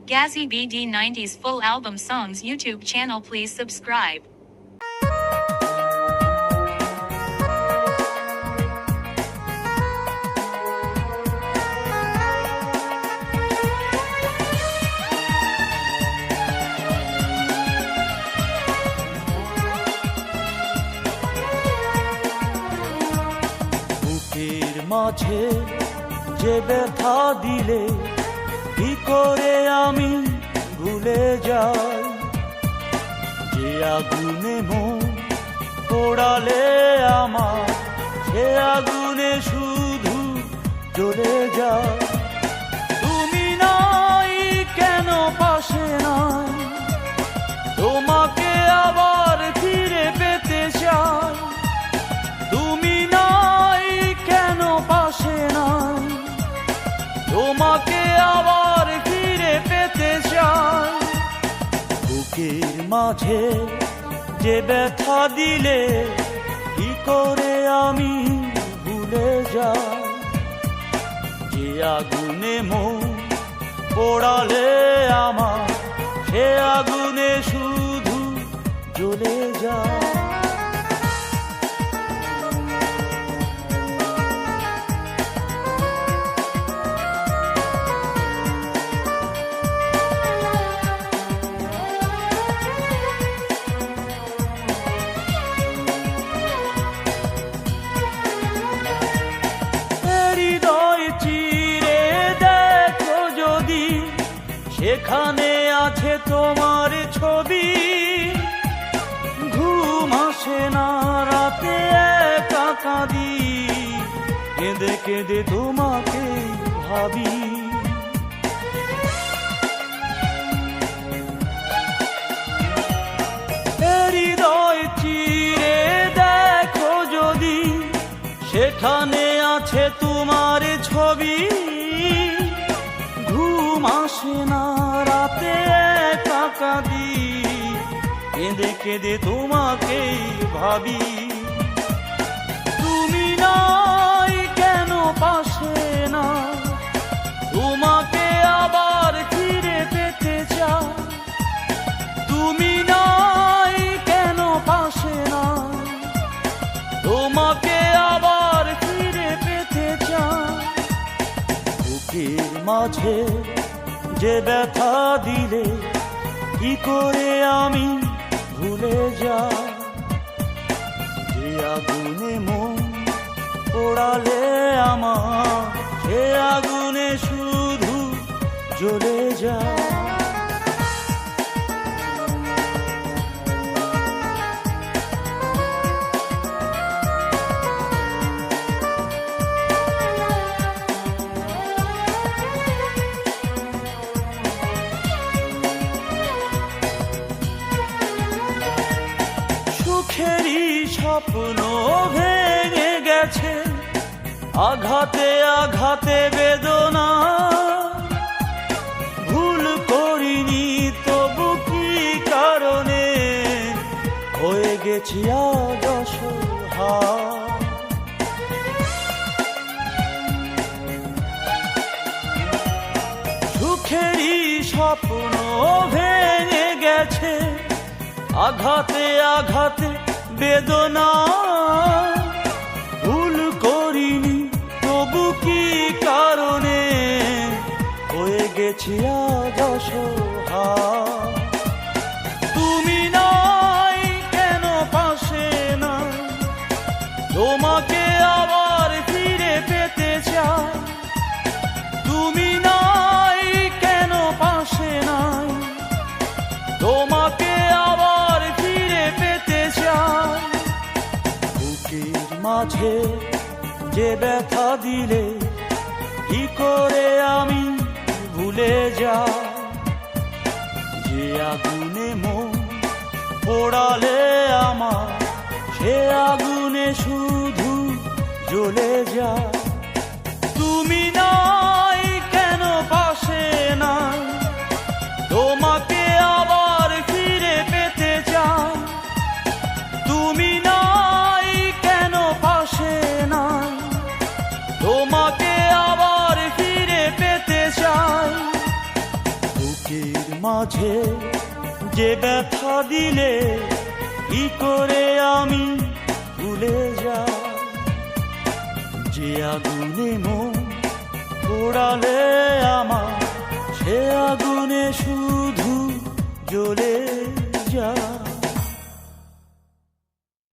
Gazzy BD90's full album songs YouTube channel. Please subscribe. বুকের মাঝে যে ব্যথা দিলে কি করে আমি ভুলে যাই, যে আগুনে মন পোড়ালে আমার সে আগুনে শুধু জ্বলে যায়। তুমি নাই কেন পাশে নাই, তোমাকে আবার ফিরে পেতে চাই। তুমি নাই কেন পাশে নাই, তোমাকে আবার ফিরে পেতে চাই। বুকের মাঝে যে ব্যথা দিলে কি করে আমি ভুলে যাই, যে আগুনে মন পোড়ালে আমার সে আগুনে শুধু জ্বলে যায়। সেখানে আছে তোমার ছবি, ঘুম আসে না রাতে একা কাঁদি, কেঁদে কেঁদে তোমাকে ভাবি। হৃদয় চিরে দেখো যদি, সেখানে আছে তোমার ছবি, ঘুম আসে না রাতে একা কাঁদি, কেঁদে কেঁদে তোমাকেই ভাবি। তুমি নাই কেন পাশে না, তোমাকে আবার ফিরে পেতে চাই। তুমি নাই কেন পাশে না, তোমাকে আবার ফিরে পেতে চাই। বুকের মাঝে যে ব্যথা দিলে কি করে আমি ভুলে যাই, যে আগুনে মন পোড়ালে আমার সে আগুনে শুধু জ্বলে যায়। সুখেরই স্বপ্ন ভেঙে গেছে আঘাতে আঘাতে বেদনা, ভুল করিনি তবু কি কারণে হয়ে গেছি আজ অসহায়। সুখেরই স্বপ্ন ভেঙে গেছে আঘাতে আঘাতে বেদনা, ভুল করিনি তবু কি কারণে হয়ে গেছি আজ অসহায়। তুমি নাই কেন পাশে না, তোমাকে আবার ফিরে পেতে চাই। তুমি নাই কেন পাশে নাই, তোমাকে আবার ফিরে পেতে চাই। বুকের মাঝে যে ব্যথা দিলে কি করে আমি ভুলে যাই, যে আগুনে মন পোড়ালে আমার সে আগুনে শুধু জ্বলে যায়। তুমি নাই কেন পাশে নাই, তোমাকে আবার ফিরে পেতে চাই। তুমি নাই কেন পাশে নাই, তোমাকে আবার ফিরে পেতে চাই। বুকের মাঝে যে ব্যথা দিলে কি করে আমি ভুলে যাই, যে আগুনে মন পোড়ালে আমার সে আগুনে শুধু জ্বলে যায়।